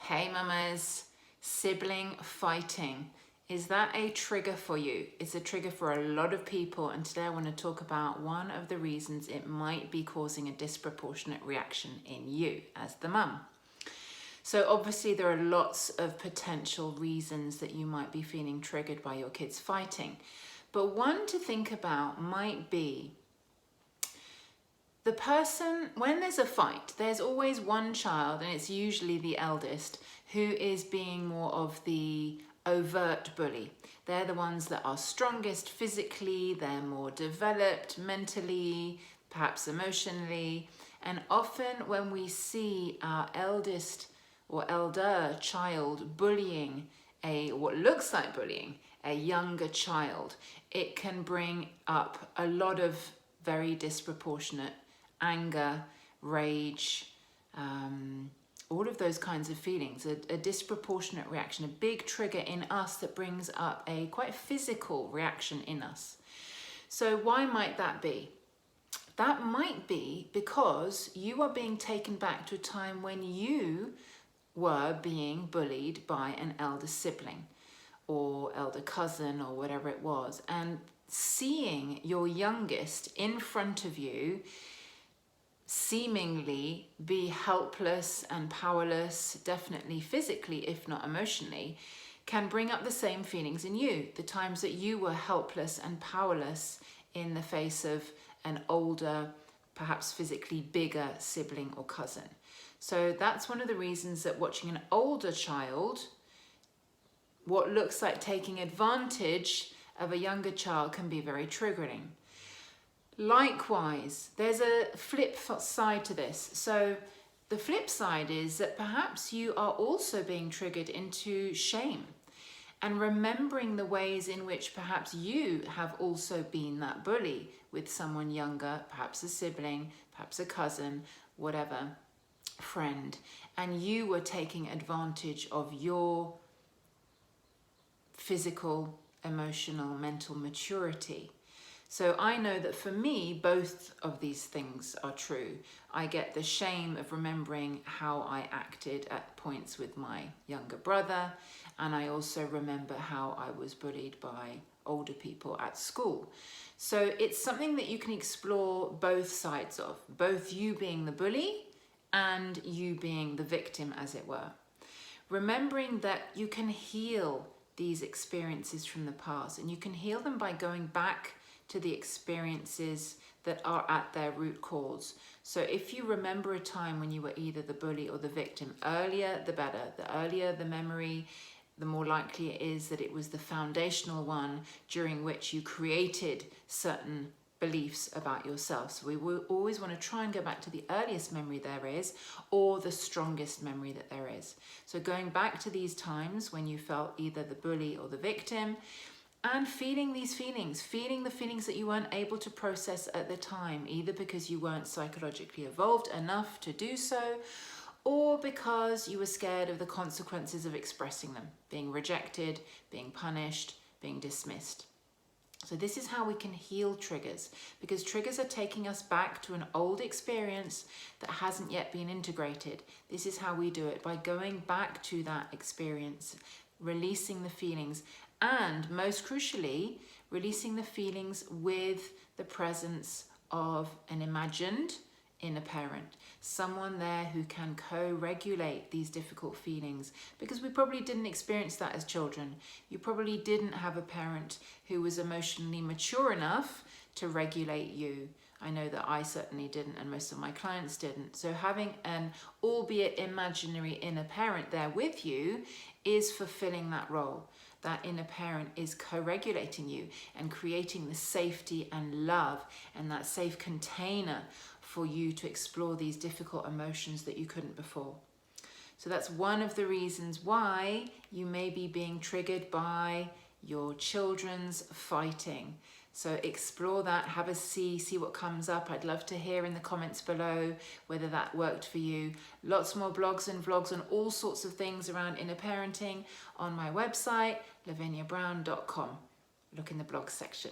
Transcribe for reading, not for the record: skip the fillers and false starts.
Hey mamas, sibling fighting. Is that a trigger for you? It's a trigger for a lot of people, and today I want to talk about one of the reasons it might be causing a disproportionate reaction in you as the mum. So obviously there are lots of potential reasons that you might be feeling triggered by your kids fighting. But one to think about might be the person, when there's a fight, there's always one child, and it's usually the eldest, who is being more of the overt bully. They're the ones that are strongest physically, they're more developed mentally, perhaps emotionally, and often when we see our eldest or elder child bullying what looks like bullying a younger child, it can bring up a lot of very disproportionate anger, rage, all of those kinds of feelings, a disproportionate reaction, a big trigger in us that brings up a quite physical reaction in us. So why might that be? That might be because you are being taken back to a time when you were being bullied by an elder sibling or elder cousin or whatever it was, and seeing your youngest in front of you seemingly be helpless and powerless, definitely physically, if not emotionally, can bring up the same feelings in you. The times that you were helpless and powerless in the face of an older, perhaps physically bigger sibling or cousin. So that's one of the reasons that watching an older child, what looks like taking advantage of a younger child, can be very triggering. Likewise, there's a flip side to this. So the flip side is that perhaps you are also being triggered into shame and remembering the ways in which perhaps you have also been that bully with someone younger, perhaps a sibling, perhaps a cousin, whatever, friend, and you were taking advantage of your physical, emotional, mental maturity. So I know that for me, both of these things are true. I get the shame of remembering how I acted at points with my younger brother, and I also remember how I was bullied by older people at school. So it's something that you can explore both sides of, both you being the bully and you being the victim, as it were. Remembering that you can heal these experiences from the past, and you can heal them by going back to the experiences that are at their root cause. So if you remember a time when you were either the bully or the victim, earlier the better. The earlier the memory, the more likely it is that it was the foundational one during which you created certain beliefs about yourself. So we will always want to try and go back to the earliest memory there is, or the strongest memory that there is. So going back to these times when you felt either the bully or the victim, and feeling these feelings, feeling the feelings that you weren't able to process at the time, either because you weren't psychologically evolved enough to do so, or because you were scared of the consequences of expressing them, being rejected, being punished, being dismissed. So this is how we can heal triggers, because triggers are taking us back to an old experience that hasn't yet been integrated. This is how we do it, by going back to that experience, releasing the feelings, and most crucially, releasing the feelings with the presence of an imagined inner parent, someone there who can co-regulate these difficult feelings, because we probably didn't experience that as children. You probably didn't have a parent who was emotionally mature enough to regulate you. I know that I certainly didn't, and most of my clients didn't. So having an albeit imaginary inner parent there with you is fulfilling that role. That inner parent is co-regulating you and creating the safety and love and that safe container for you to explore these difficult emotions that you couldn't before. So that's one of the reasons why you may be being triggered by your children's fighting. So explore that, have a see what comes up. I'd love to hear in the comments below whether that worked for you. Lots more blogs and vlogs on all sorts of things around inner parenting on my website, laviniabrown.com. Look in the blog section.